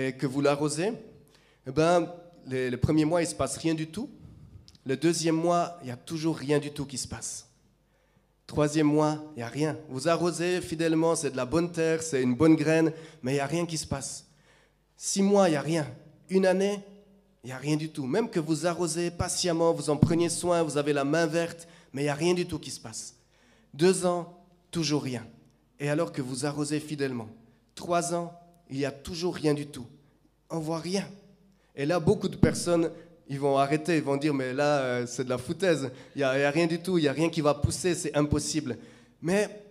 et que vous l'arrosez, eh ben, les premiers mois, il ne se passe rien du tout. Le deuxième mois, il n'y a toujours rien du tout qui se passe. Troisième mois, il n'y a rien. Vous arrosez fidèlement, c'est de la bonne terre, c'est une bonne graine, mais il n'y a rien qui se passe. 6 mois, il n'y a rien. Une année, il n'y a rien du tout. Même que vous arrosez patiemment, vous en preniez soin, vous avez la main verte, mais il n'y a rien du tout qui se passe. 2 ans, toujours rien. Et alors que vous arrosez fidèlement. 3 ans, il n'y a toujours rien du tout. On ne voit rien. Et là, beaucoup de personnes, ils vont arrêter, ils vont dire, mais là, c'est de la foutaise, il n'y a rien du tout, il n'y a rien qui va pousser, c'est impossible. Mais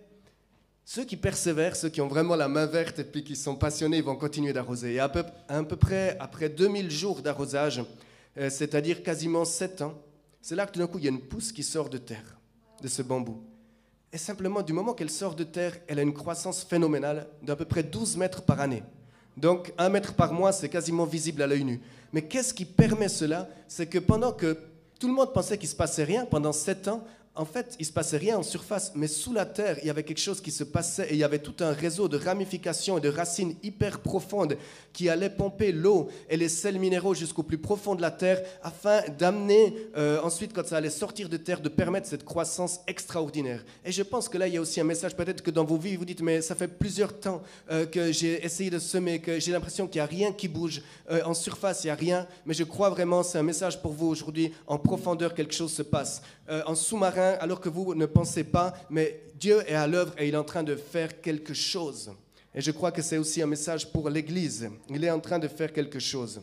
ceux qui persévèrent, ceux qui ont vraiment la main verte et puis qui sont passionnés, ils vont continuer d'arroser. Et à peu près, après 2000 jours d'arrosage, c'est-à-dire quasiment 7 ans, c'est là que tout d'un coup, il y a une pousse qui sort de terre, de ce bambou. Et simplement, du moment qu'elle sort de terre, elle a une croissance phénoménale d'à peu près 12 mètres par année. Donc 1 mètre par mois, c'est quasiment visible à l'œil nu. Mais qu'est-ce qui permet cela? C'est que pendant que tout le monde pensait qu'il ne se passait rien, pendant 7 ans, en fait, il ne se passait rien en surface, mais sous la terre, il y avait quelque chose qui se passait et il y avait tout un réseau de ramifications et de racines hyper profondes qui allaient pomper l'eau et les sels minéraux jusqu'au plus profond de la terre afin d'amener, ensuite, quand ça allait sortir de terre, de permettre cette croissance extraordinaire. Et je pense que là, il y a aussi un message, peut-être que dans vos vies, vous dites, mais ça fait plusieurs temps que j'ai essayé de semer, que j'ai l'impression qu'il n'y a rien qui bouge. En surface, il n'y a rien, mais je crois vraiment, c'est un message pour vous aujourd'hui, en profondeur, quelque chose se passe. En sous-marin, alors que vous ne pensez pas, mais Dieu est à l'œuvre et il est en train de faire quelque chose. Et je crois que c'est aussi un message pour l'Église. Il est en train de faire quelque chose.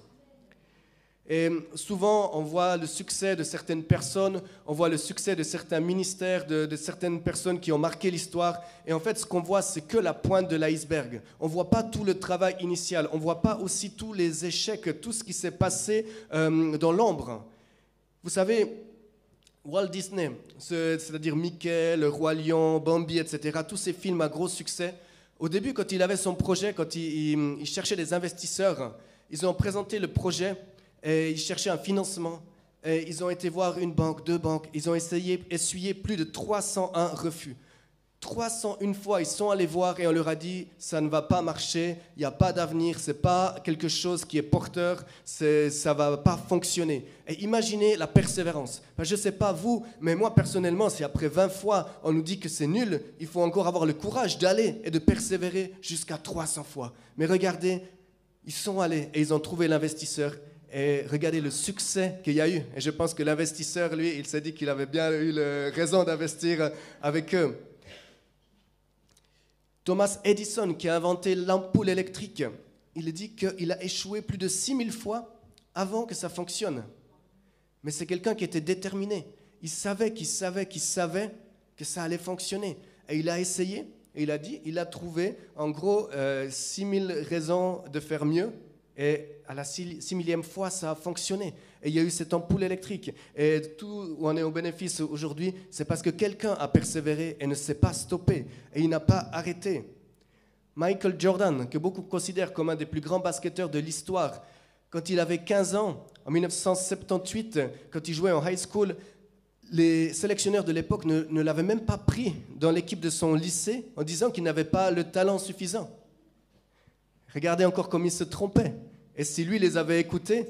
Et souvent, on voit le succès de certaines personnes, on voit le succès de certains ministères, de certaines personnes qui ont marqué l'histoire. Et en fait, ce qu'on voit, c'est que la pointe de l'iceberg. On ne voit pas tout le travail initial, on ne voit pas aussi tous les échecs, tout ce qui s'est passé dans l'ombre. Vous savez, Walt Disney, c'est-à-dire Mickey, le Roi Lion, Bambi, etc., tous ces films à gros succès, au début, quand il avait son projet, quand il cherchait des investisseurs, ils ont présenté le projet et ils cherchaient un financement. Et ils ont été voir une banque, 2 banques, ils ont essuyé plus de 301 refus. 301 fois, ils sont allés voir et on leur a dit « ça ne va pas marcher, il n'y a pas d'avenir, ce n'est pas quelque chose qui est porteur, ça ne va pas fonctionner. » Et imaginez la persévérance. Enfin, je ne sais pas vous, mais moi personnellement, si après 20 fois on nous dit que c'est nul, il faut encore avoir le courage d'aller et de persévérer jusqu'à 300 fois. Mais regardez, ils sont allés et ils ont trouvé l'investisseur. Et regardez le succès qu'il y a eu. Et je pense que l'investisseur, lui, il s'est dit qu'il avait bien eu raison d'investir avec eux. Thomas Edison, qui a inventé l'ampoule électrique, il dit qu'il a échoué plus de 6000 fois avant que ça fonctionne. Mais c'est quelqu'un qui était déterminé. Il savait que ça allait fonctionner. Et il a essayé, et il a trouvé en gros 6000 raisons de faire mieux. Et à la 6000e fois, ça a fonctionné. Et il y a eu cette ampoule électrique. Et tout où on est au bénéfice aujourd'hui, c'est parce que quelqu'un a persévéré et ne s'est pas stoppé. Et il n'a pas arrêté. Michael Jordan, que beaucoup considèrent comme un des plus grands basketteurs de l'histoire, quand il avait 15 ans, en 1978, quand il jouait en high school, les sélectionneurs de l'époque ne l'avaient même pas pris dans l'équipe de son lycée en disant qu'il n'avait pas le talent suffisant. Regardez encore comme il se trompait. Et si lui les avait écoutés,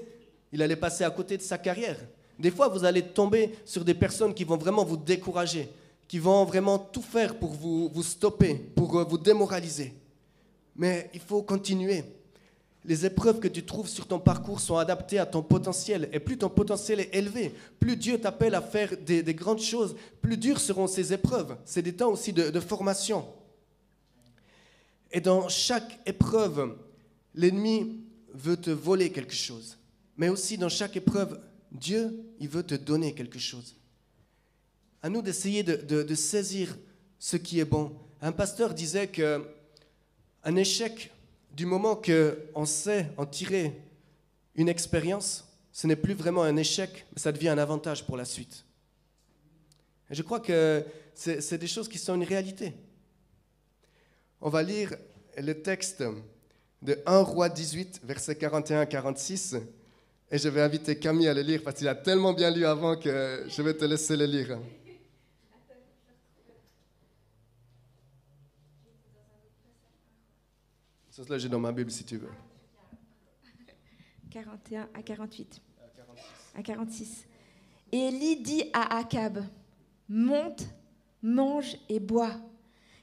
il allait passer à côté de sa carrière. Des fois, vous allez tomber sur des personnes qui vont vraiment vous décourager, qui vont vraiment tout faire pour vous stopper, pour vous démoraliser. Mais il faut continuer. Les épreuves que tu trouves sur ton parcours sont adaptées à ton potentiel. Et plus ton potentiel est élevé, plus Dieu t'appelle à faire des grandes choses, plus dures seront ces épreuves. C'est des temps aussi de formation. Et dans chaque épreuve, l'ennemi veut te voler quelque chose. Mais aussi dans chaque épreuve, Dieu, il veut te donner quelque chose. À nous d'essayer de saisir ce qui est bon. Un pasteur disait qu'un échec, du moment qu'on sait en tirer une expérience, ce n'est plus vraiment un échec, mais ça devient un avantage pour la suite. Et je crois que c'est des choses qui sont une réalité. On va lire le texte de 1 Roi 18, versets 41-46. Et je vais inviter Camille à le lire parce qu'il a tellement bien lu avant que je vais te laisser le lire. Ça, là, j'ai dans ma Bible si tu veux. 41 à 48. À 46. Et Élie dit à Akab, monte, mange et bois,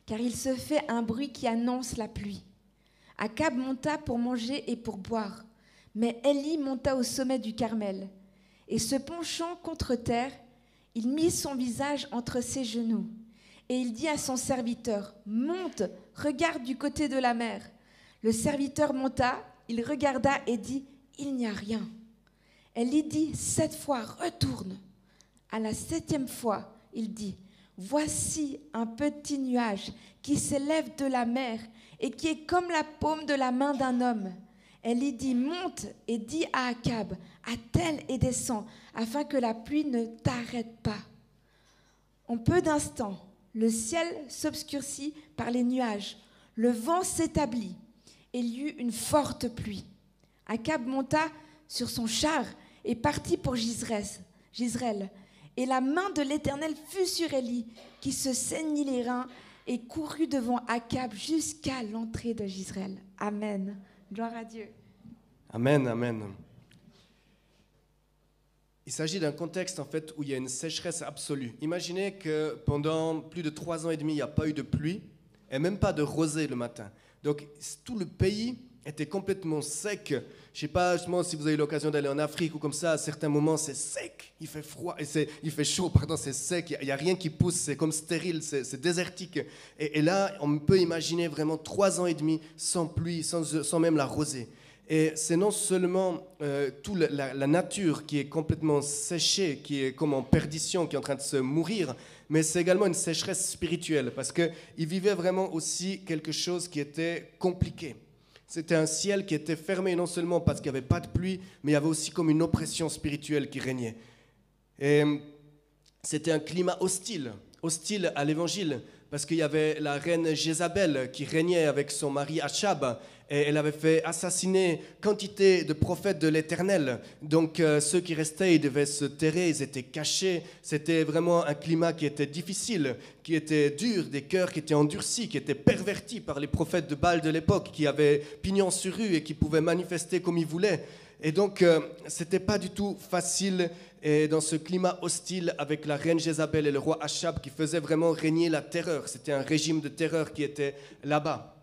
car il se fait un bruit qui annonce la pluie. Akab monta pour manger et pour boire, mais Élie monta au sommet du Carmel, et se penchant contre terre, il mit son visage entre ses genoux, et il dit à son serviteur, monte, regarde du côté de la mer. Le serviteur monta, il regarda et dit, il n'y a rien. Élie dit 7 fois, retourne. À la 7e fois, il dit, voici un petit nuage qui s'élève de la mer et qui est comme la paume de la main d'un homme. Élie dit, monte et dis à Akab, attelle et descends, afin que la pluie ne t'arrête pas. En peu d'instants, le ciel s'obscurcit par les nuages, le vent s'établit et il y eut une forte pluie. Akab monta sur son char et partit pour Jizreel. Et la main de l'Éternel fut sur Élie, qui se saignit les reins et courut devant Akab jusqu'à l'entrée de Jizreel. Amen. Gloire à Dieu. Amen, amen. Il s'agit d'un contexte en fait où il y a une sécheresse absolue. Imaginez que pendant plus de 3 ans et demi, il n'y a pas eu de pluie et même pas de rosée le matin. Donc tout le pays était complètement sec. Je ne sais pas justement si vous avez eu l'occasion d'aller en Afrique ou comme ça, à certains moments c'est sec, il fait froid, il fait chaud, pardon, c'est sec, il n'y a rien qui pousse, c'est comme stérile, c'est désertique. Et là, on peut imaginer vraiment 3 ans et demi sans pluie, sans même la rosée. Et c'est non seulement toute la nature qui est complètement séchée, qui est comme en perdition, qui est en train de se mourir, mais c'est également une sécheresse spirituelle, parce qu'ils vivaient vraiment aussi quelque chose qui était compliqué. C'était un ciel qui était fermé, non seulement parce qu'il n'y avait pas de pluie, mais il y avait aussi comme une oppression spirituelle qui régnait. Et c'était un climat hostile à l'évangile, parce qu'il y avait la reine Jézabel qui régnait avec son mari Achab, et elle avait fait assassiner quantité de prophètes de l'Éternel. Donc ceux qui restaient, ils devaient se terrer, ils étaient cachés. C'était vraiment un climat qui était difficile, qui était dur, des cœurs qui étaient endurcis, qui étaient pervertis par les prophètes de Baal de l'époque, qui avaient pignon sur rue et qui pouvaient manifester comme ils voulaient. Et donc c'était pas du tout facile, et dans ce climat hostile avec la reine Jézabel et le roi Achab qui faisaient vraiment régner la terreur. C'était un régime de terreur qui était là-bas.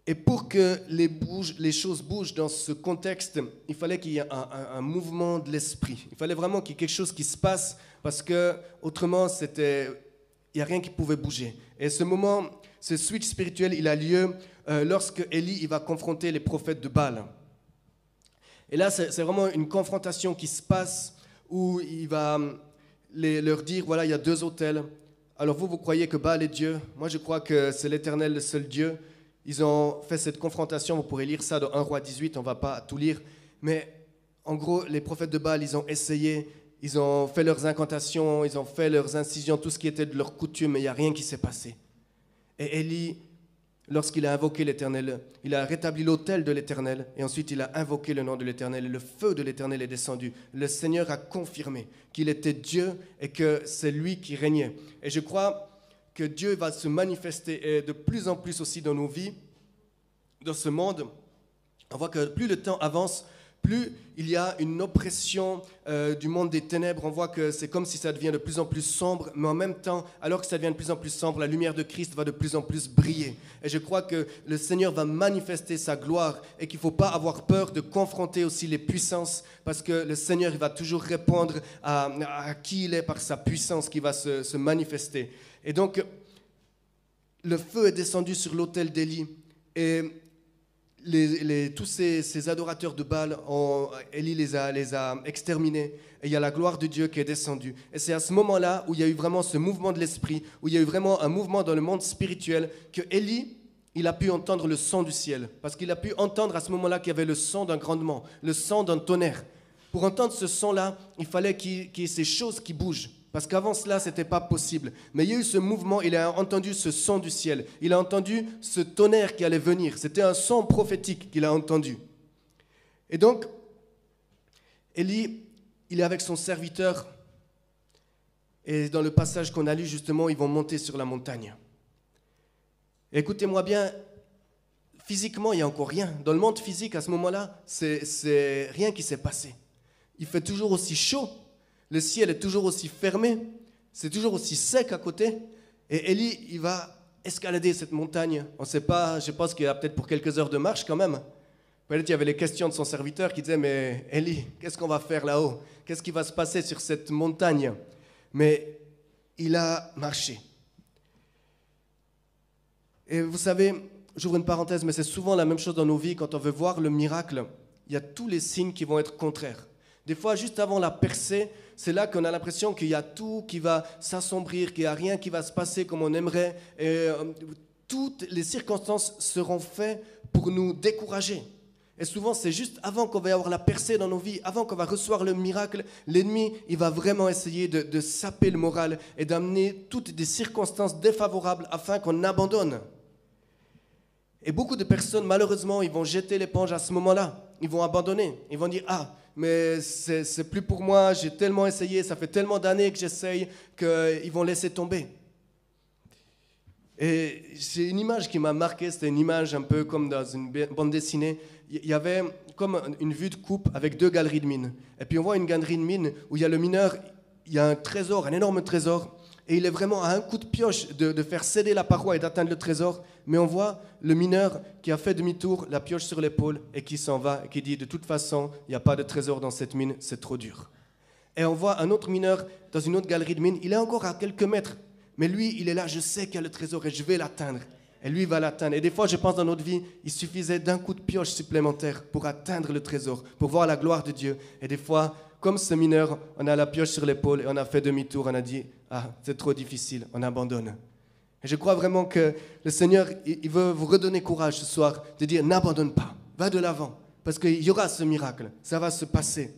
Et pour que les choses bougent dans ce contexte, il fallait qu'il y ait un mouvement de l'esprit. Il fallait vraiment qu'il y ait quelque chose qui se passe, parce que autrement, il n'y a rien qui pouvait bouger. Et ce moment, ce switch spirituel, il a lieu lorsque Élie il va confronter les prophètes de Baal. Et là, c'est vraiment une confrontation qui se passe où il va leur dire, voilà, il y a 2 autels. Alors vous croyez que Baal est Dieu. Moi, je crois que c'est l'Éternel, le seul Dieu. Ils ont fait cette confrontation, vous pourrez lire ça dans 1 Roi 18, on ne va pas tout lire. Mais en gros, les prophètes de Baal, ils ont essayé, ils ont fait leurs incantations, ils ont fait leurs incisions, tout ce qui était de leur coutume, mais il n'y a rien qui s'est passé. Et Élie, lorsqu'il a invoqué l'Éternel, il a rétabli l'autel de l'Éternel, et ensuite il a invoqué le nom de l'Éternel, et le feu de l'Éternel est descendu. Le Seigneur a confirmé qu'il était Dieu et que c'est lui qui régnait. Et je crois que Dieu va se manifester de plus en plus aussi dans nos vies, dans ce monde. On voit que plus le temps avance, plus il y a une oppression du monde des ténèbres. On voit que c'est comme si ça devient de plus en plus sombre, mais en même temps, alors que ça devient de plus en plus sombre, la lumière de Christ va de plus en plus briller. Et je crois que le Seigneur va manifester sa gloire et qu'il ne faut pas avoir peur de confronter aussi les puissances, parce que le Seigneur il va toujours répondre à qui il est par sa puissance qui va se manifester. Et donc, le feu est descendu sur l'autel d'Élie, et tous ces adorateurs de Baal, Élie les a exterminés, et il y a la gloire de Dieu qui est descendue. Et c'est à ce moment-là où il y a eu vraiment ce mouvement de l'esprit, où il y a eu vraiment un mouvement dans le monde spirituel, que Élie, il a pu entendre le son du ciel, parce qu'il a pu entendre à ce moment-là qu'il y avait le son d'un grondement, le son d'un tonnerre. Pour entendre ce son-là, il fallait qu'il y ait ces choses qui bougent. Parce qu'avant cela, ce n'était pas possible. Mais il y a eu ce mouvement, il a entendu ce son du ciel. Il a entendu ce tonnerre qui allait venir. C'était un son prophétique qu'il a entendu. Et donc, Élie, il est avec son serviteur. Et dans le passage qu'on a lu, justement, ils vont monter sur la montagne. Et écoutez-moi bien, physiquement, il n'y a encore rien. Dans le monde physique, à ce moment-là, c'est rien qui s'est passé. Il fait toujours aussi chaud, le ciel est toujours aussi fermé, c'est toujours aussi sec à côté. Et Élie, il va escalader cette montagne. On ne sait pas, je pense qu'il y a peut-être pour quelques heures de marche quand même. Peut-être il y avait les questions de son serviteur qui disaient « Mais Élie, qu'est-ce qu'on va faire là-haut? Qu'est-ce qui va se passer sur cette montagne ?» Mais il a marché. Et vous savez, j'ouvre une parenthèse, mais c'est souvent la même chose dans nos vies. Quand on veut voir le miracle, il y a tous les signes qui vont être contraires. Des fois, juste avant la percée, c'est là qu'on a l'impression qu'il y a tout qui va s'assombrir, qu'il n'y a rien qui va se passer comme on aimerait. Et toutes les circonstances seront faites pour nous décourager. Et souvent, c'est juste avant qu'on va y avoir la percée dans nos vies, avant qu'on va recevoir le miracle, l'ennemi, il va vraiment essayer de saper le moral et d'amener toutes des circonstances défavorables afin qu'on abandonne. Et beaucoup de personnes, malheureusement, ils vont jeter l'éponge à ce moment-là. Ils vont abandonner. Ils vont dire « Ah, mais c'est plus pour moi, j'ai tellement essayé, ça fait tellement d'années que j'essaye qu'ils vont laisser tomber. » Et c'est une image qui m'a marqué, c'était une image un peu comme dans une bande dessinée. Il y avait comme une vue de coupe avec deux galeries de mines. Et puis on voit une galerie de mines où il y a le mineur, il y a un trésor, un énorme trésor, et il est vraiment à un coup de pioche de faire céder la paroi et d'atteindre le trésor. Mais on voit le mineur qui a fait demi-tour, la pioche sur l'épaule, et qui s'en va, et qui dit « De toute façon, il n'y a pas de trésor dans cette mine, c'est trop dur. » Et on voit un autre mineur dans une autre galerie de mines, il est encore à quelques mètres, mais lui, il est là, je sais qu'il y a le trésor et je vais l'atteindre. Et lui, il va l'atteindre. Et des fois, je pense dans notre vie, il suffisait d'un coup de pioche supplémentaire pour atteindre le trésor, pour voir la gloire de Dieu. Et des fois, comme ce mineur, on a la pioche sur l'épaule et on a fait demi-tour, on a dit « Ah, c'est trop difficile, on abandonne. » Et je crois vraiment que le Seigneur, il veut vous redonner courage ce soir, de dire « N'abandonne pas, va de l'avant, parce qu'il y aura ce miracle, ça va se passer. »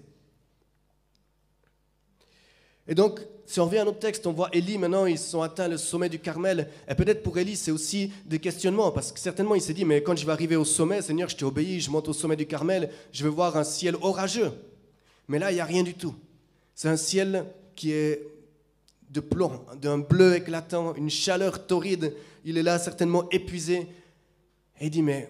Et donc, si on revient à notre texte, on voit Élie, maintenant, ils ont atteint le sommet du Carmel. Et peut-être pour Élie, c'est aussi des questionnements, parce que certainement, il s'est dit, mais quand je vais arriver au sommet, Seigneur, je t'ai obéi, je monte au sommet du Carmel, je vais voir un ciel orageux. Mais là, il n'y a rien du tout. C'est un ciel qui est de plomb, d'un bleu éclatant, une chaleur torride. Il est là, certainement épuisé. Et il dit, mais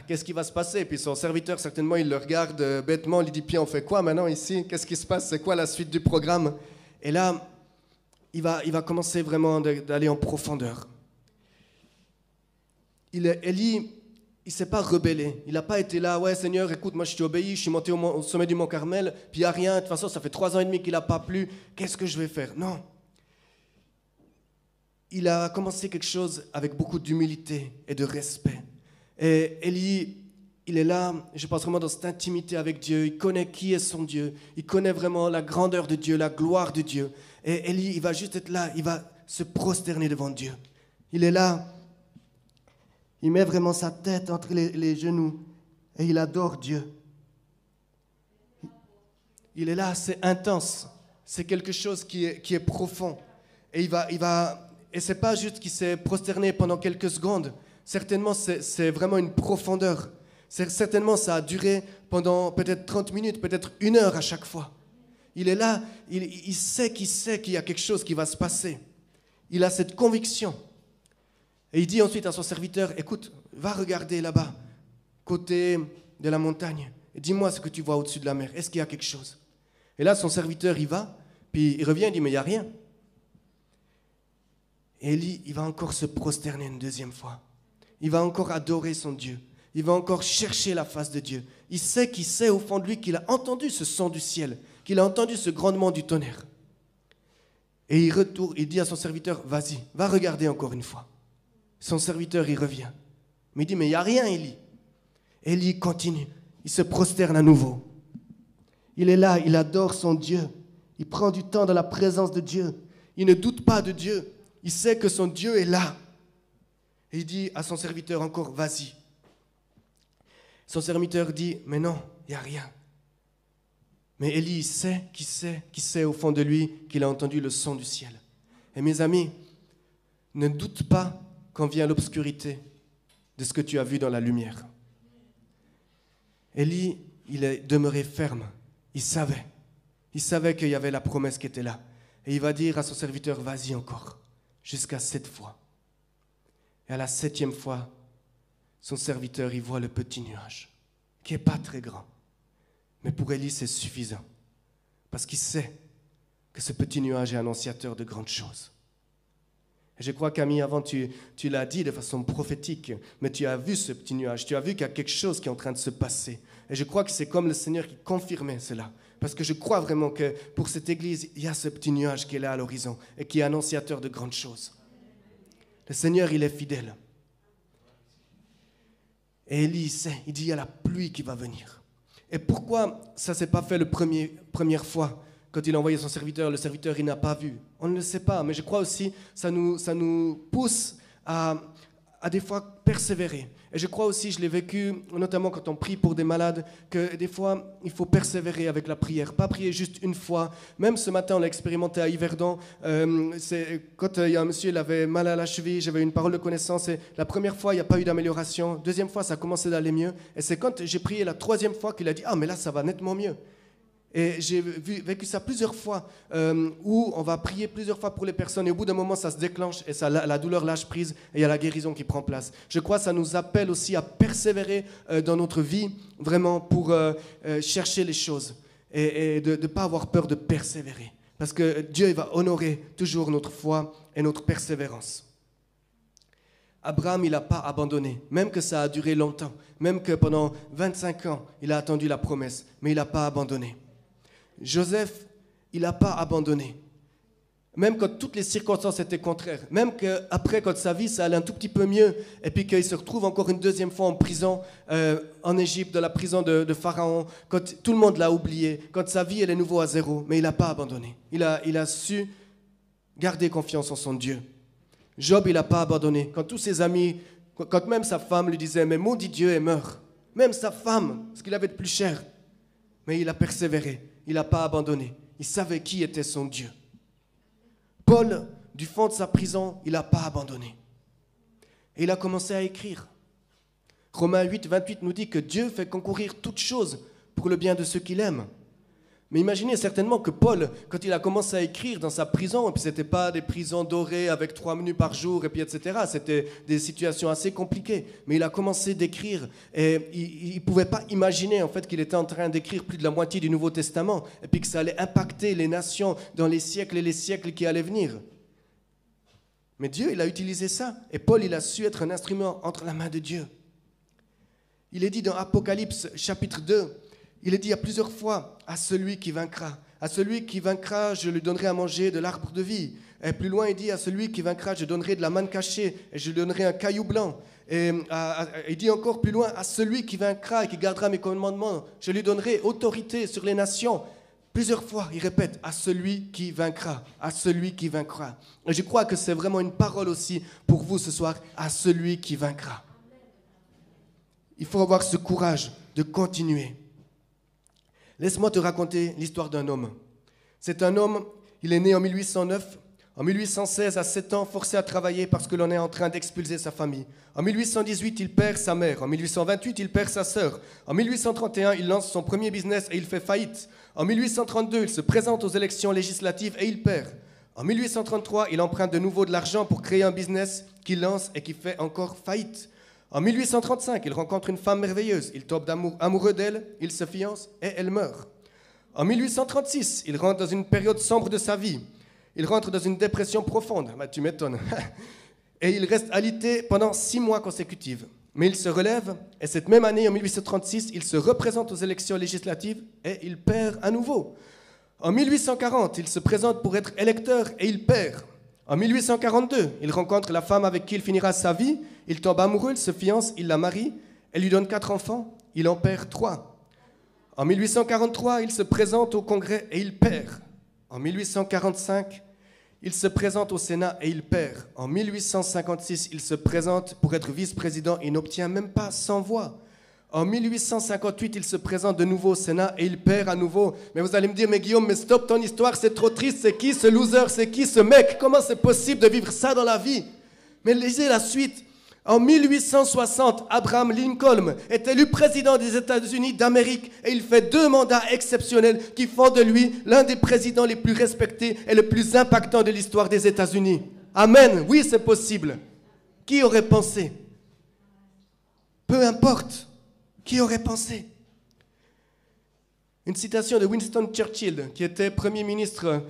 qu'est-ce qui va se passer? Et puis son serviteur, certainement, il le regarde bêtement, il lui dit, puis on fait quoi maintenant ici? Qu'est-ce qui se passe? C'est quoi la suite du programme? Et là, il va commencer vraiment d'aller en profondeur. Élie, il ne s'est pas rebellé. Il n'a pas été là, ouais Seigneur, écoute, moi je t'ai obéi, je suis monté au sommet du mont Carmel, puis il n'y a rien, de toute façon ça fait 3 ans et demi qu'il n'a pas plu, qu'est-ce que je vais faire? Non. Il a commencé quelque chose avec beaucoup d'humilité et de respect. Et Élie, il est là, je pense vraiment dans cette intimité avec Dieu, il connaît qui est son Dieu, il connaît vraiment la grandeur de Dieu, la gloire de Dieu. Et Élie, il va juste être là, il va se prosterner devant Dieu. Il est là, il met vraiment sa tête entre les genoux et il adore Dieu. Il est là, c'est intense, c'est quelque chose qui est profond. Et et c'est pas juste qu'il s'est prosterné pendant quelques secondes, certainement c'est vraiment une profondeur. Certainement, ça a duré pendant peut-être 30 minutes, peut-être 1 heure à chaque fois. Il est là, il sait qu'il y a quelque chose qui va se passer. Il a cette conviction. Et il dit ensuite à son serviteur, écoute, va regarder là-bas, côté de la montagne, et dis-moi ce que tu vois au-dessus de la mer. Est-ce qu'il y a quelque chose? Et là, son serviteur, il va, puis il revient, il dit, mais il n'y a rien. Et Élie, il va encore se prosterner une deuxième fois. Il va encore adorer son Dieu. Il va encore chercher la face de Dieu. Il sait au fond de lui qu'il a entendu ce son du ciel, qu'il a entendu ce grondement du tonnerre. Et il retourne, il dit à son serviteur, vas-y, va regarder encore une fois. Son serviteur, il revient. Mais il dit, mais il n'y a rien, Élie. Élie continue, il se prosterne à nouveau. Il est là, il adore son Dieu. Il prend du temps dans la présence de Dieu. Il ne doute pas de Dieu. Il sait que son Dieu est là. Et il dit à son serviteur encore, vas-y. Son serviteur dit, mais non, il n'y a rien. Mais Élie, il sait au fond de lui qu'il a entendu le son du ciel. Et mes amis, ne doute pas quand vient l'obscurité de ce que tu as vu dans la lumière. Élie, il est demeuré ferme. Il savait qu'il y avait la promesse qui était là. Et il va dire à son serviteur, vas-y encore, jusqu'à 7 fois. Et à la 7e fois, son serviteur, il voit le petit nuage, qui n'est pas très grand. Mais pour Élie, c'est suffisant. Parce qu'il sait que ce petit nuage est annonciateur de grandes choses. Et je crois, Camille, avant, tu l'as dit de façon prophétique, mais tu as vu ce petit nuage, tu as vu qu'il y a quelque chose qui est en train de se passer. Et je crois que c'est comme le Seigneur qui confirmait cela. Parce que je crois vraiment que pour cette église, il y a ce petit nuage qui est là à l'horizon et qui est annonciateur de grandes choses. Le Seigneur, il est fidèle. Et Élie sait, il dit, il y a la pluie qui va venir. Et pourquoi ça ne s'est pas fait la première fois quand il a envoyé son serviteur, le serviteur, il n'a pas vu? On ne le sait pas, mais je crois aussi ça nous pousse à des fois persévérer. Et je crois aussi, je l'ai vécu, notamment quand on prie pour des malades, que des fois, il faut persévérer avec la prière. Pas prier juste une fois. Même ce matin, on l'a expérimenté à Yverdon. Quand il y a un monsieur, il avait mal à la cheville, j'avais une parole de connaissance. Et la première fois, il n'y a pas eu d'amélioration. Deuxième fois, ça a commencé d'aller mieux. Et c'est quand j'ai prié la troisième fois qu'il a dit « Ah, mais là, ça va nettement mieux ». Et j'ai vécu ça plusieurs fois, où on va prier plusieurs fois pour les personnes et au bout d'un moment, ça se déclenche et la douleur lâche prise et il y a la guérison qui prend place. Je crois que ça nous appelle aussi à persévérer dans notre vie, vraiment pour chercher les choses et de ne pas avoir peur de persévérer. Parce que Dieu il va honorer toujours notre foi et notre persévérance. Abraham, il n'a pas abandonné, même que ça a duré longtemps, même que pendant 25 ans, il a attendu la promesse, mais il n'a pas abandonné. Joseph, il n'a pas abandonné. Même quand toutes les circonstances étaient contraires. Même qu'après, quand sa vie, ça allait un tout petit peu mieux, et puis qu'il se retrouve encore une deuxième fois en prison, en Égypte, dans la prison de Pharaon, quand tout le monde l'a oublié, quand sa vie, elle est nouveau à zéro, mais il n'a pas abandonné. Il a su garder confiance en son Dieu. Job, il n'a pas abandonné. Quand tous ses amis, quand même sa femme lui disait « Mais maudit Dieu et meurt », même sa femme, ce qu'il avait de plus cher, mais il a persévéré. Il n'a pas abandonné. Il savait qui était son Dieu. Paul, du fond de sa prison, il n'a pas abandonné. Et il a commencé à écrire. Romains 8, 28 nous dit que Dieu fait concourir toutes choses pour le bien de ceux qu'il aime. Mais imaginez certainement que Paul, quand il a commencé à écrire dans sa prison, et puis ce n'était pas des prisons dorées avec 3 menus par jour, et puis etc., c'était des situations assez compliquées. Mais il a commencé d'écrire, et il ne pouvait pas imaginer en fait qu'il était en train d'écrire plus de la moitié du Nouveau Testament, et puis que ça allait impacter les nations dans les siècles et les siècles qui allaient venir. Mais Dieu, il a utilisé ça, et Paul, il a su être un instrument entre la main de Dieu. Il est dit dans Apocalypse chapitre 2, il est dit à plusieurs fois, à celui qui vaincra, je lui donnerai à manger de l'arbre de vie. Et plus loin, il dit, à celui qui vaincra, je donnerai de la manne cachée et je lui donnerai un caillou blanc. Et il dit encore plus loin, à celui qui vaincra et qui gardera mes commandements, je lui donnerai autorité sur les nations. Plusieurs fois, il répète, à celui qui vaincra, à celui qui vaincra. Et je crois que c'est vraiment une parole aussi pour vous ce soir, à celui qui vaincra. Il faut avoir ce courage de continuer. Laisse-moi te raconter l'histoire d'un homme. C'est un homme, il est né en 1809. En 1816, à 7 ans, forcé à travailler parce que l'on est en train d'expulser sa famille. En 1818, il perd sa mère. En 1828, il perd sa sœur. En 1831, il lance son premier business et il fait faillite. En 1832, il se présente aux élections législatives et il perd. En 1833, il emprunte de nouveau de l'argent pour créer un business qu'il lance et qui fait encore faillite. En 1835, il rencontre une femme merveilleuse. Il tombe amoureux d'elle, il se fiance et elle meurt. En 1836, il rentre dans une période sombre de sa vie. Il rentre dans une dépression profonde. Tu m'étonnes. Et il reste alité pendant 6 mois consécutifs. Mais il se relève et cette même année, en 1836, il se représente aux élections législatives et il perd à nouveau. En 1840, il se présente pour être électeur et il perd. En 1842, il rencontre la femme avec qui il finira sa vie. Il tombe amoureux, il se fiance, il la marie. Elle lui donne 4 enfants, il en perd 3. En 1843, il se présente au Congrès et il perd. En 1845, il se présente au Sénat et il perd. En 1856, il se présente pour être vice-président et n'obtient même pas 100 voix. En 1858, il se présente de nouveau au Sénat et il perd à nouveau. Mais vous allez me dire, mais Guillaume, mais stop ton histoire, c'est trop triste. C'est qui ce loser? C'est qui ce mec? Comment c'est possible de vivre ça dans la vie? Mais lisez la suite. En 1860, Abraham Lincoln est élu président des États-Unis d'Amérique et il fait 2 mandats exceptionnels qui font de lui l'un des présidents les plus respectés et le plus impactants de l'histoire des États-Unis. Amen. Oui, c'est possible. Qui aurait pensé? Peu importe. Qui aurait pensé? Une citation de Winston Churchill, qui était Premier ministre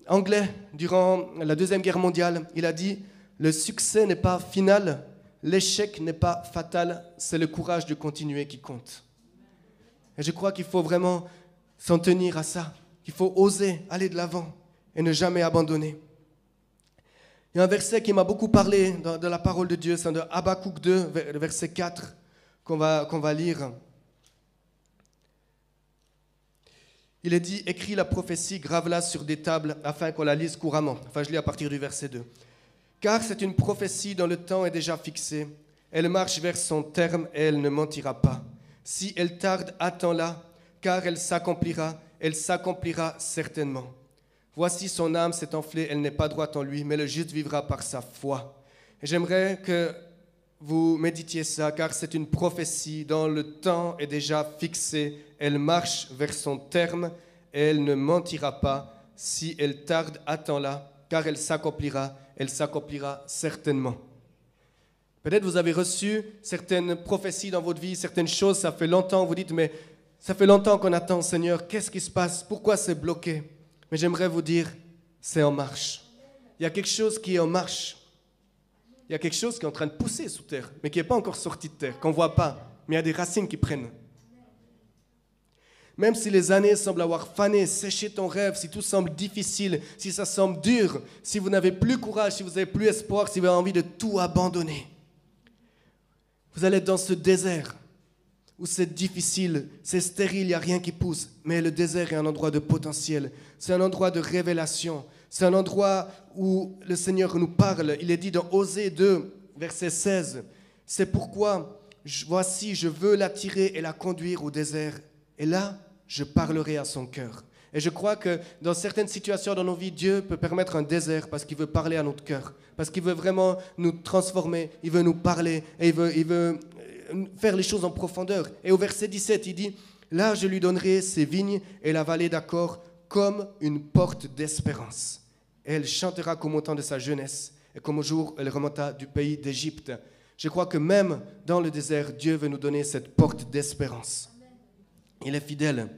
anglais durant la Deuxième Guerre mondiale. Il a dit « Le succès n'est pas final, l'échec n'est pas fatal, c'est le courage de continuer qui compte. » Et je crois qu'il faut vraiment s'en tenir à ça, qu'il faut oser aller de l'avant et ne jamais abandonner. Il y a un verset qui m'a beaucoup parlé dans la parole de Dieu, c'est de Habakkuk 2, le verset 4, qu'on va lire. Il est dit, écris la prophétie, grave-la sur des tables afin qu'on la lise couramment. Enfin, je lis à partir du verset 2. Car c'est une prophétie dont le temps est déjà fixé. Elle marche vers son terme et elle ne mentira pas. Si elle tarde, attends-la, car elle s'accomplira certainement. Voici son âme s'est enflée, elle n'est pas droite en lui, mais le juste vivra par sa foi. Et j'aimerais que vous méditiez ça, car c'est une prophétie dont le temps est déjà fixé. Elle marche vers son terme et elle ne mentira pas. Si elle tarde, attends-la, car elle s'accomplira certainement. Peut-être vous avez reçu certaines prophéties dans votre vie, certaines choses, ça fait longtemps, vous dites, mais ça fait longtemps qu'on attend, Seigneur, qu'est-ce qui se passe? Pourquoi c'est bloqué? Mais j'aimerais vous dire, c'est en marche. Il y a quelque chose qui est en marche. Il y a quelque chose qui est en train de pousser sous terre, mais qui n'est pas encore sorti de terre, qu'on ne voit pas, mais il y a des racines qui prennent. Même si les années semblent avoir fané, séché ton rêve, si tout semble difficile, si ça semble dur, si vous n'avez plus courage, si vous n'avez plus espoir, si vous avez envie de tout abandonner, vous allez être dans ce désert où c'est difficile, c'est stérile, il n'y a rien qui pousse, mais le désert est un endroit de potentiel, c'est un endroit de révélation. C'est un endroit où le Seigneur nous parle. Il est dit dans Osée 2, verset 16, « C'est pourquoi, voici, je veux l'attirer et la conduire au désert. Et là, je parlerai à son cœur. » Et je crois que dans certaines situations dans nos vies, Dieu peut permettre un désert parce qu'il veut parler à notre cœur, parce qu'il veut vraiment nous transformer, il veut nous parler, et il veut faire les choses en profondeur. Et au verset 17, il dit, « Là, je lui donnerai ses vignes et la vallée d'Accord, comme une porte d'espérance. Et elle chantera comme au temps de sa jeunesse et comme au jour où elle remonta du pays d'Égypte. » Je crois que même dans le désert, Dieu veut nous donner cette porte d'espérance. Il est fidèle.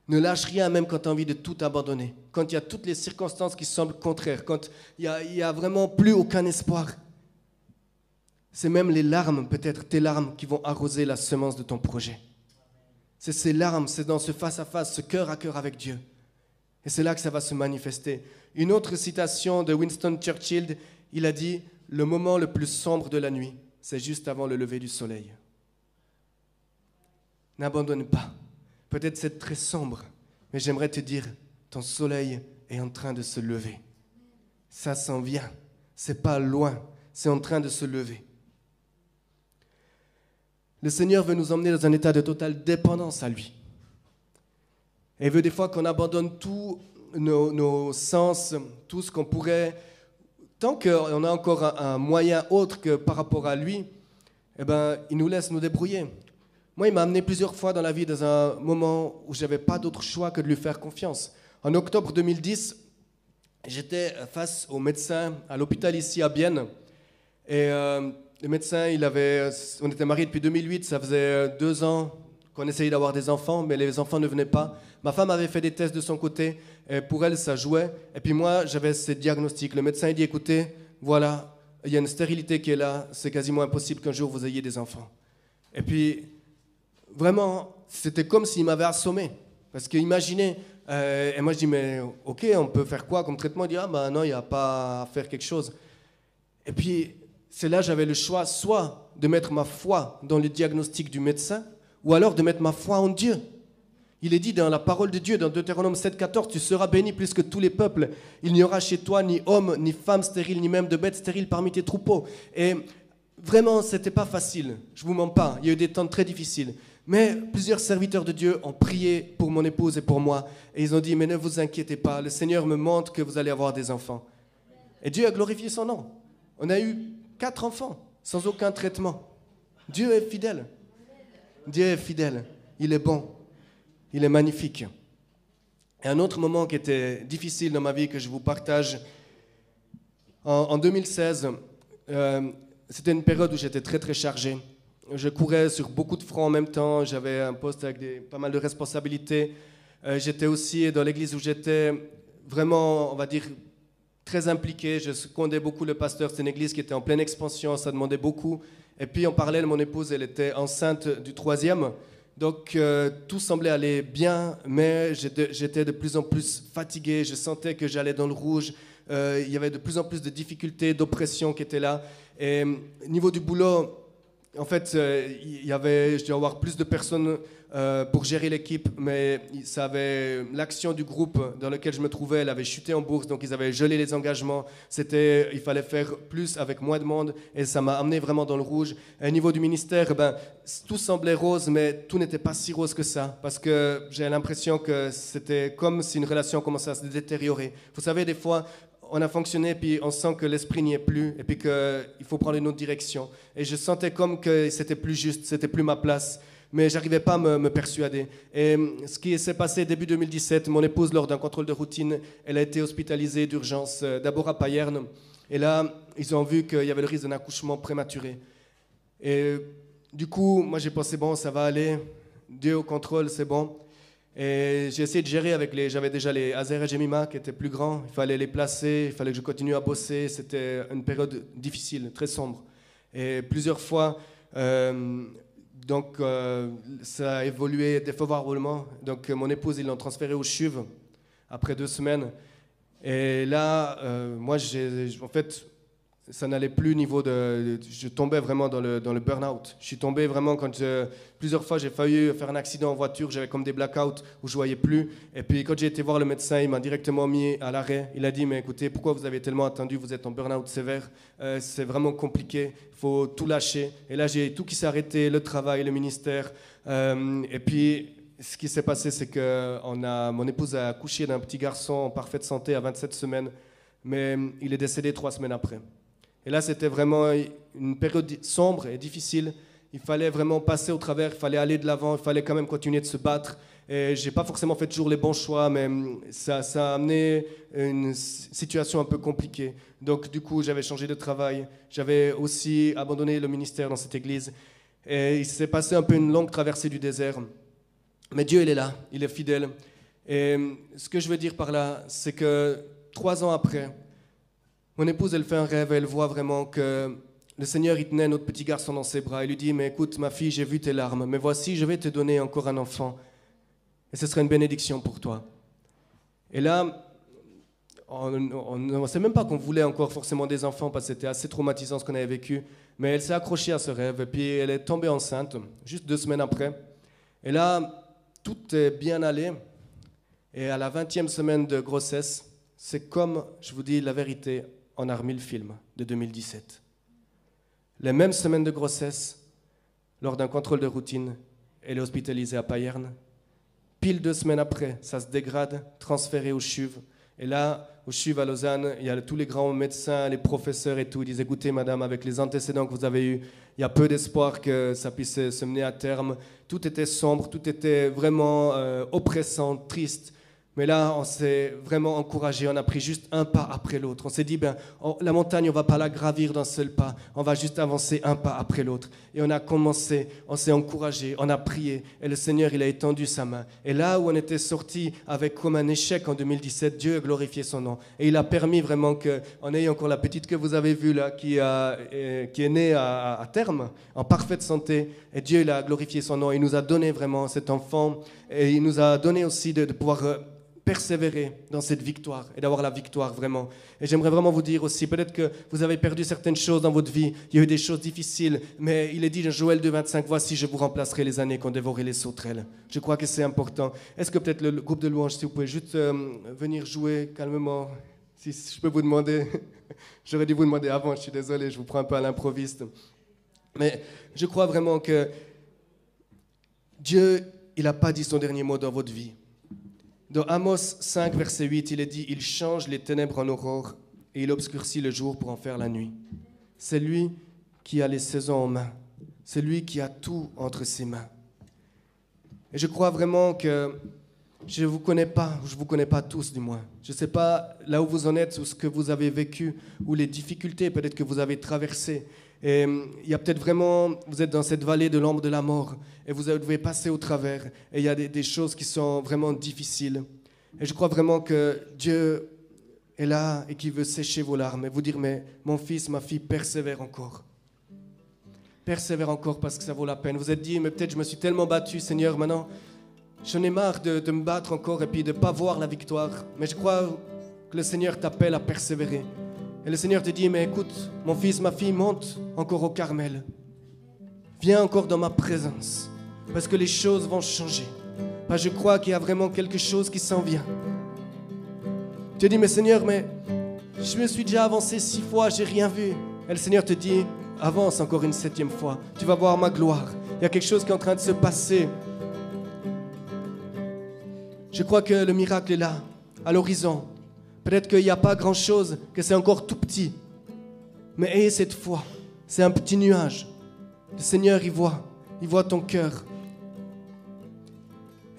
Ne lâche rien même quand tu as envie de tout abandonner, quand il y a toutes les circonstances qui semblent contraires, quand il y a vraiment plus aucun espoir. C'est même les larmes, peut-être tes larmes, qui vont arroser la semence de ton projet. C'est ces larmes, c'est dans ce face-à-face, ce cœur à cœur avec Dieu. Et c'est là que ça va se manifester. Une autre citation de Winston Churchill, il a dit « Le moment le plus sombre de la nuit, c'est juste avant le lever du soleil. » N'abandonne pas. Peut-être c'est très sombre, mais j'aimerais te dire, ton soleil est en train de se lever. Ça s'en vient. C'est pas loin, c'est en train de se lever. Le Seigneur veut nous emmener dans un état de totale dépendance à lui. Et il veut des fois qu'on abandonne tous nos sens, tout ce qu'on pourrait... Tant qu'on a encore un moyen autre que par rapport à lui, eh ben, il nous laisse nous débrouiller. Moi, il m'a amené plusieurs fois dans la vie dans un moment où je n'avais pas d'autre choix que de lui faire confiance. En octobre 2010, j'étais face au médecin à l'hôpital ici à Bienne. Et le médecin, on était mariés depuis 2008, ça faisait 2 ans qu'on essayait d'avoir des enfants, mais les enfants ne venaient pas. Ma femme avait fait des tests de son côté, et pour elle, ça jouait. Et puis moi, j'avais ce diagnostic. Le médecin dit, écoutez, voilà, il y a une stérilité qui est là, c'est quasiment impossible qu'un jour vous ayez des enfants. Et puis, vraiment, c'était comme s'il m'avait assommé. Parce que imaginez, et moi je dis, mais ok, on peut faire quoi comme traitement? Il dit, ah ben non, il n'y a pas à faire quelque chose. Et puis, c'est là j'avais le choix, soit de mettre ma foi dans le diagnostic du médecin, ou alors de mettre ma foi en Dieu. Il est dit dans la parole de Dieu, dans Deutéronome 7,14, tu seras béni plus que tous les peuples. Il n'y aura chez toi ni homme, ni femme stérile, ni même de bêtes stériles parmi tes troupeaux. Et vraiment, c'était pas facile. Je vous mens pas. Il y a eu des temps très difficiles. Mais plusieurs serviteurs de Dieu ont prié pour mon épouse et pour moi. Et ils ont dit, mais ne vous inquiétez pas, le Seigneur me montre que vous allez avoir des enfants. Et Dieu a glorifié son nom. On a eu 4 enfants, sans aucun traitement. Dieu est fidèle. Dieu est fidèle. Il est bon. Il est magnifique. Et un autre moment qui était difficile dans ma vie, que je vous partage, en 2016, c'était une période où j'étais très très chargé. Je courais sur beaucoup de fronts en même temps, j'avais un poste avec pas mal de responsabilités. J'étais aussi dans l'église où j'étais vraiment, on va dire, très impliqué. Je secondais beaucoup le pasteur, c'était une église qui était en pleine expansion, ça demandait beaucoup. Et puis en parallèle, mon épouse, elle était enceinte du 3e. Donc tout semblait aller bien, mais j'étais de plus en plus fatigué, je sentais que j'allais dans le rouge, il y avait de plus en plus de difficultés, d'oppression qui étaient là. Et au niveau du boulot, en fait, je devais avoir plus de personnes pour gérer l'équipe, mais l'action du groupe dans lequel je me trouvais, elle avait chuté en bourse, donc ils avaient gelé les engagements. Il fallait faire plus avec moins de monde, et ça m'a amené vraiment dans le rouge. Et au niveau du ministère, tout semblait rose, mais tout n'était pas si rose que ça, parce que j'ai l'impression que c'était comme si une relation commençait à se détériorer. Vous savez, des fois, on a fonctionné, puis on sent que l'esprit n'y est plus, et puis qu'il faut prendre une autre direction. Et je sentais comme que c'était plus juste, c'était plus ma place, mais j'arrivais pas à me persuader. Et ce qui s'est passé début 2017, mon épouse, lors d'un contrôle de routine, elle a été hospitalisée d'urgence, d'abord à Payerne, et là, ils ont vu qu'il y avait le risque d'un accouchement prématuré. Et du coup, moi j'ai pensé, bon, ça va aller, Dieu au contrôle, c'est bon. Et j'ai essayé de gérer j'avais déjà les Azer et Jemima qui étaient plus grands, il fallait les placer, il fallait que je continue à bosser, c'était une période difficile, très sombre. Et plusieurs fois, ça a évolué défavorablement. Donc mon épouse, ils l'ont transférée au CHUV après 2 semaines. Et là, moi, en fait, ça n'allait plus je tombais vraiment dans le burn-out. Je suis tombé vraiment plusieurs fois j'ai failli faire un accident en voiture, j'avais comme des blackouts où je voyais plus. Et puis quand j'ai été voir le médecin, il m'a directement mis à l'arrêt. Il a dit, mais écoutez, pourquoi vous avez tellement attendu, vous êtes en burn-out sévère, c'est vraiment compliqué, il faut tout lâcher. Et là j'ai tout qui s'est arrêté, le travail, le ministère. Et puis ce qui s'est passé, c'est que mon épouse a accouché d'un petit garçon en parfaite santé à 27 semaines, mais il est décédé 3 semaines après. Et là, c'était vraiment une période sombre et difficile. Il fallait vraiment passer au travers, il fallait aller de l'avant, il fallait quand même continuer de se battre. Et je n'ai pas forcément fait toujours les bons choix, mais ça a amené une situation un peu compliquée. Donc du coup, j'avais changé de travail. J'avais aussi abandonné le ministère dans cette église. Et il s'est passé un peu une longue traversée du désert. Mais Dieu, il est là, il est fidèle. Et ce que je veux dire par là, c'est que 3 ans après, mon épouse, elle fait un rêve, elle voit vraiment que le Seigneur, il tenait notre petit garçon dans ses bras. Il lui dit, mais écoute, ma fille, j'ai vu tes larmes, mais voici, je vais te donner encore un enfant. Et ce sera une bénédiction pour toi. Et là, on ne sait même pas qu'on voulait encore forcément des enfants, parce que c'était assez traumatisant ce qu'on avait vécu. Mais elle s'est accrochée à ce rêve, et puis elle est tombée enceinte, juste 2 semaines après. Et là, tout est bien allé. Et à la 20e semaine de grossesse, c'est comme, je vous dis la vérité, on a remis le film de 2017. Les mêmes semaines de grossesse, lors d'un contrôle de routine, elle est hospitalisée à Payerne. Pile 2 semaines après, ça se dégrade, transféré au CHUV. Et là, au CHUV à Lausanne, il y a tous les grands médecins, les professeurs et tout. Ils disent, écoutez madame, avec les antécédents que vous avez eus, il y a peu d'espoir que ça puisse se mener à terme. Tout était sombre, tout était vraiment oppressant, triste. Mais là, on s'est vraiment encouragé, on a pris juste un pas après l'autre. On s'est dit, la montagne, on ne va pas la gravir d'un seul pas, on va juste avancer un pas après l'autre. Et on a commencé, on s'est encouragé, on a prié, et le Seigneur, il a étendu sa main. Et là où on était sorti avec comme un échec en 2017, Dieu a glorifié son nom. Et il a permis vraiment qu'on ait encore la petite que vous avez vue là, qui est née à terme, en parfaite santé. Et Dieu, il a glorifié son nom, il nous a donné vraiment cet enfant, et il nous a donné aussi de pouvoir persévérer dans cette victoire et d'avoir la victoire vraiment. Et j'aimerais vraiment vous dire aussi, peut-être que vous avez perdu certaines choses dans votre vie, il y a eu des choses difficiles, mais il est dit dans Joël 2,25, voici, je vous remplacerai les années qu'ont dévoré les sauterelles. Je crois que c'est important. Est-ce que peut-être le groupe de louanges, si vous pouvez juste venir jouer calmement, si je peux vous demander, j'aurais dû vous demander avant, je suis désolé, je vous prends un peu à l'improviste. Mais je crois vraiment que Dieu, il n'a pas dit son dernier mot dans votre vie. Dans Amos 5, verset 8, il est dit « Il change les ténèbres en aurore et il obscurcit le jour pour en faire la nuit. » C'est lui qui a les saisons en main. C'est lui qui a tout entre ses mains. Et je crois vraiment que Je ne vous connais pas, je ne vous connais pas tous du moins. Je ne sais pas là où vous en êtes, ou ce que vous avez vécu, ou les difficultés peut-être que vous avez traversées. Et il y a peut-être vraiment, vous êtes dans cette vallée de l'ombre de la mort, et vous devez passer au travers, et il y a des choses qui sont vraiment difficiles. Et je crois vraiment que Dieu est là et qui veut sécher vos larmes et vous dire, mais mon fils, ma fille, persévère encore. Persévère encore parce que ça vaut la peine. Vous êtes dit, mais peut-être je me suis tellement battu, Seigneur, maintenant, j'en ai marre de me battre encore et puis de ne pas voir la victoire. Mais je crois que le Seigneur t'appelle à persévérer. Et le Seigneur te dit, mais écoute, mon fils, ma fille, monte encore au Carmel. Viens encore dans ma présence, parce que les choses vont changer. Parce que je crois qu'il y a vraiment quelque chose qui s'en vient. Tu te dis, mais Seigneur, mais je me suis déjà avancé 6 fois, j'ai rien vu. Et le Seigneur te dit, avance encore une 7e fois. Tu vas voir ma gloire. Il y a quelque chose qui est en train de se passer. Je crois que le miracle est là, à l'horizon. Peut-être qu'il n'y a pas grand-chose, que c'est encore tout petit. Mais ayez cette foi. C'est un petit nuage. Le Seigneur, il voit ton cœur.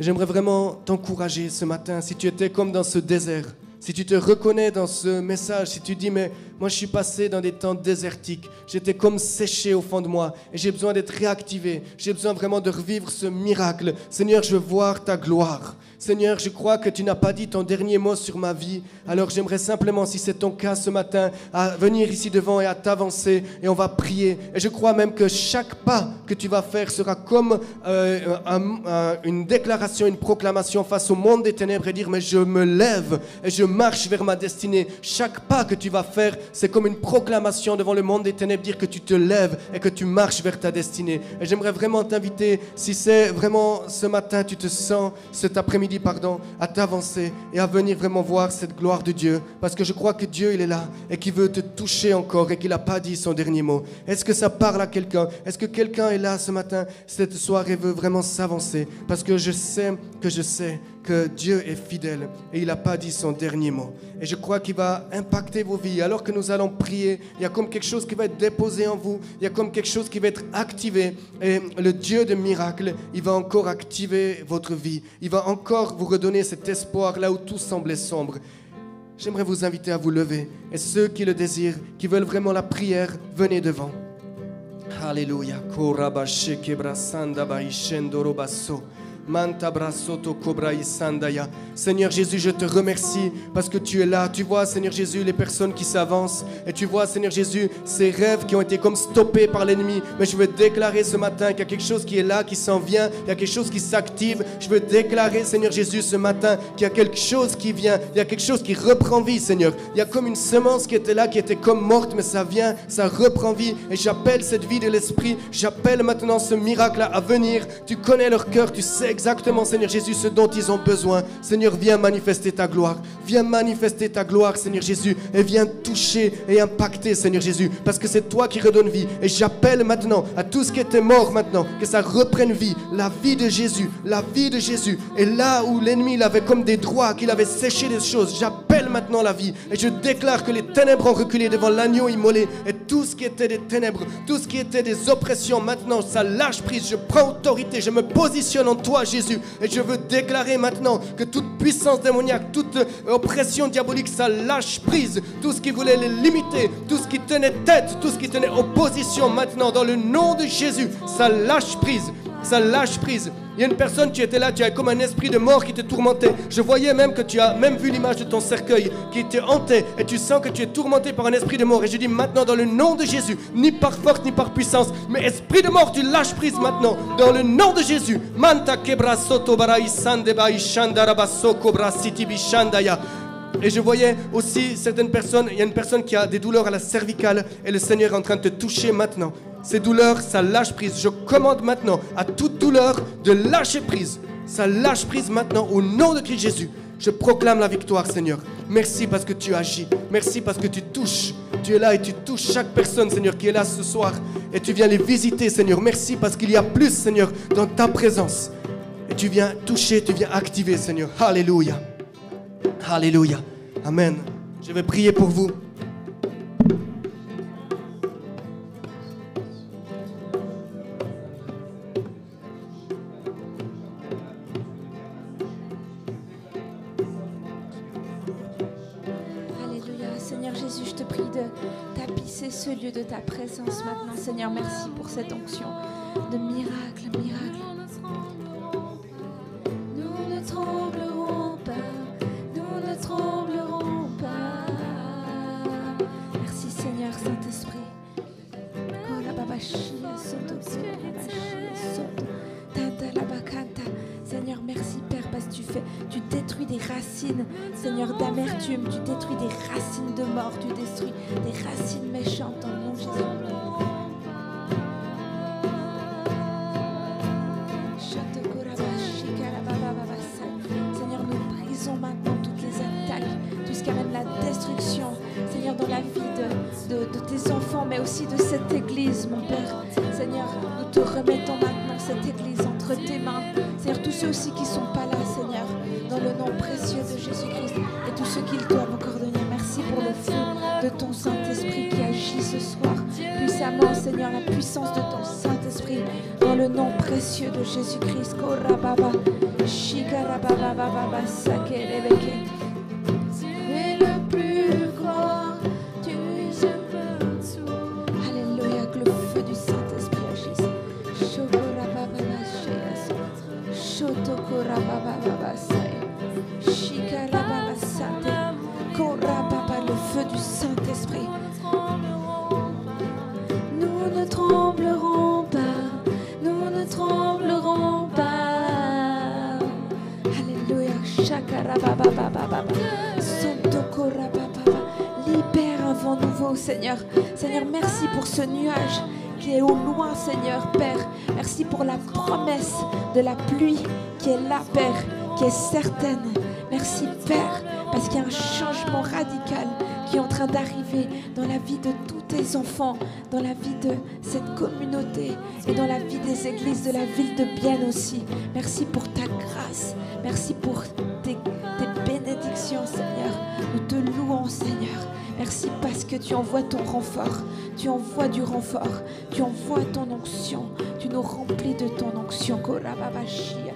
Et j'aimerais vraiment t'encourager ce matin, si tu étais comme dans ce désert, si tu te reconnais dans ce message, si tu dis, mais moi je suis passé dans des temps désertiques, j'étais comme séché au fond de moi et j'ai besoin d'être réactivé, j'ai besoin vraiment de revivre ce miracle. Seigneur, je veux voir ta gloire. Seigneur, je crois que tu n'as pas dit ton dernier mot sur ma vie. Alors j'aimerais simplement, si c'est ton cas ce matin, à venir ici devant et à t'avancer et on va prier. Et je crois même que chaque pas que tu vas faire sera comme une déclaration, une proclamation face au monde des ténèbres et dire, mais je me lève et je marche vers ma destinée. Chaque pas que tu vas faire, c'est comme une proclamation devant le monde des ténèbres, dire que tu te lèves et que tu marches vers ta destinée. Et j'aimerais vraiment t'inviter, si c'est vraiment ce matin, tu te sens cet après-midi, à t'avancer et à venir vraiment voir cette gloire de Dieu, parce que je crois que Dieu il est là et qu'il veut te toucher encore et qu'il n'a pas dit son dernier mot. Est-ce que ça parle à quelqu'un? Est-ce que quelqu'un est là ce matin, cette soirée, veut vraiment s'avancer? Parce que je sais que Dieu est fidèle et il n'a pas dit son dernier mot. Et je crois qu'il va impacter vos vies. Alors que nous allons prier, il y a comme quelque chose qui va être déposé en vous, il y a comme quelque chose qui va être activé. Et le Dieu de miracles, il va encore activer votre vie. Il va encore vous redonner cet espoir là où tout semblait sombre. J'aimerais vous inviter à vous lever. Et ceux qui le désirent, qui veulent vraiment la prière, venez devant. Alléluia. Seigneur Jésus, je te remercie parce que tu es là. Tu vois, Seigneur Jésus, les personnes qui s'avancent. Et tu vois, Seigneur Jésus, ces rêves qui ont été comme stoppés par l'ennemi. Mais je veux déclarer ce matin qu'il y a quelque chose qui est là, qui s'en vient. Il y a quelque chose qui s'active. Je veux déclarer, Seigneur Jésus, ce matin qu'il y a quelque chose qui vient. Il y a quelque chose qui reprend vie, Seigneur. Il y a comme une semence qui était là, qui était comme morte, mais ça vient, ça reprend vie. Et j'appelle cette vie de l'esprit. J'appelle maintenant ce miracle à venir. Tu connais leur cœur, tu sais exactement, Seigneur Jésus, ce dont ils ont besoin. Seigneur, viens manifester ta gloire. Viens manifester ta gloire, Seigneur Jésus, et viens toucher et impacter, Seigneur Jésus, parce que c'est toi qui redonnes vie. Et j'appelle maintenant à tout ce qui était mort maintenant, que ça reprenne vie. La vie de Jésus, la vie de Jésus. Et là où l'ennemi il avait comme des droits, qu'il avait séché des choses, j'appelle maintenant la vie. Et je déclare que les ténèbres ont reculé devant l'agneau immolé. Et tout ce qui était des ténèbres, tout ce qui était des oppressions, maintenant ça lâche prise. Je prends autorité, je me positionne en toi, Jésus, et je veux déclarer maintenant que toute puissance démoniaque, toute oppression diabolique, ça lâche prise. Tout ce qui voulait les limiter, tout ce qui tenait tête, tout ce qui tenait opposition, maintenant dans le nom de Jésus, ça lâche prise. Ça lâche prise. Il y a une personne, tu étais là, tu avais comme un esprit de mort qui te tourmentait. Je voyais même que tu as même vu l'image de ton cercueil qui te hantait et tu sens que tu es tourmenté par un esprit de mort. Et je dis maintenant dans le nom de Jésus, ni par force ni par puissance, mais esprit de mort, tu lâches prise maintenant dans le nom de Jésus. Manta kebra soto barai sande bai shandarabaso kobra siti bishandaya. Et je voyais aussi certaines personnes, il y a une personne qui a des douleurs à la cervicale et le Seigneur est en train de te toucher maintenant. Ces douleurs, ça lâche prise. Je commande maintenant à toute douleur de lâcher prise. Ça lâche prise maintenant au nom de Christ Jésus. Je proclame la victoire, Seigneur. Merci parce que tu agis. Merci parce que tu touches. Tu es là et tu touches chaque personne, Seigneur, qui est là ce soir. Et tu viens les visiter, Seigneur. Merci parce qu'il y a plus, Seigneur, dans ta présence. Et tu viens toucher, tu viens activer, Seigneur. Alléluia. Alléluia. Amen. Je vais prier pour vous. envie de tapisser ce lieu de ta présence maintenant. Seigneur, merci pour cette onction de miracle, miracle. Nous ne tremblerons pas, nous ne tremblerons pas. Merci Seigneur Saint-Esprit. Seigneur, merci Père parce que tu détruis des racines, Seigneur, d'amertume, tu détruis des racines de mort, tu détruis des racines méchantes dans le nom de Jésus. Seigneur, nous brisons maintenant toutes les attaques, tout ce qui amène la destruction, Seigneur, dans la vie de tes enfants, mais aussi de cette église, mon Père. Seigneur, nous te remettons maintenant cette église entre tes mains. Seigneur, tous ceux aussi qui ne sont pas là, Seigneur, dans le nom précieux de Jésus-Christ, et tous ceux qui le doivent encore donner. Merci pour le feu de ton Saint-Esprit qui agit ce soir puissamment, Seigneur, la puissance de ton Saint-Esprit, dans le nom précieux de Jésus-Christ. Et le plus grand, tu alléluia, que le feu du Saint-Esprit agisse. Le feu du Saint-Esprit. Nous ne tremblerons pas, nous ne tremblerons pas. Alléluia. Libère un vent nouveau, Seigneur. Seigneur, merci pour ce nuage qui est au loin, Seigneur, Père. Merci pour la promesse de la pluie qui est là, Père, qui est certaine. Merci, Père, parce qu'il y a un changement radical qui est en train d'arriver dans la vie de tous tes enfants, dans la vie de cette communauté et dans la vie des églises de la ville de Bienne aussi. Merci pour ta grâce. Merci pour tes bénédictions, Seigneur. Nous te louons, Seigneur. Merci parce que tu envoies ton renfort. Tu envoies du renfort. Tu envoies ton onction. Tu nous remplis de ton onction. Korababashia.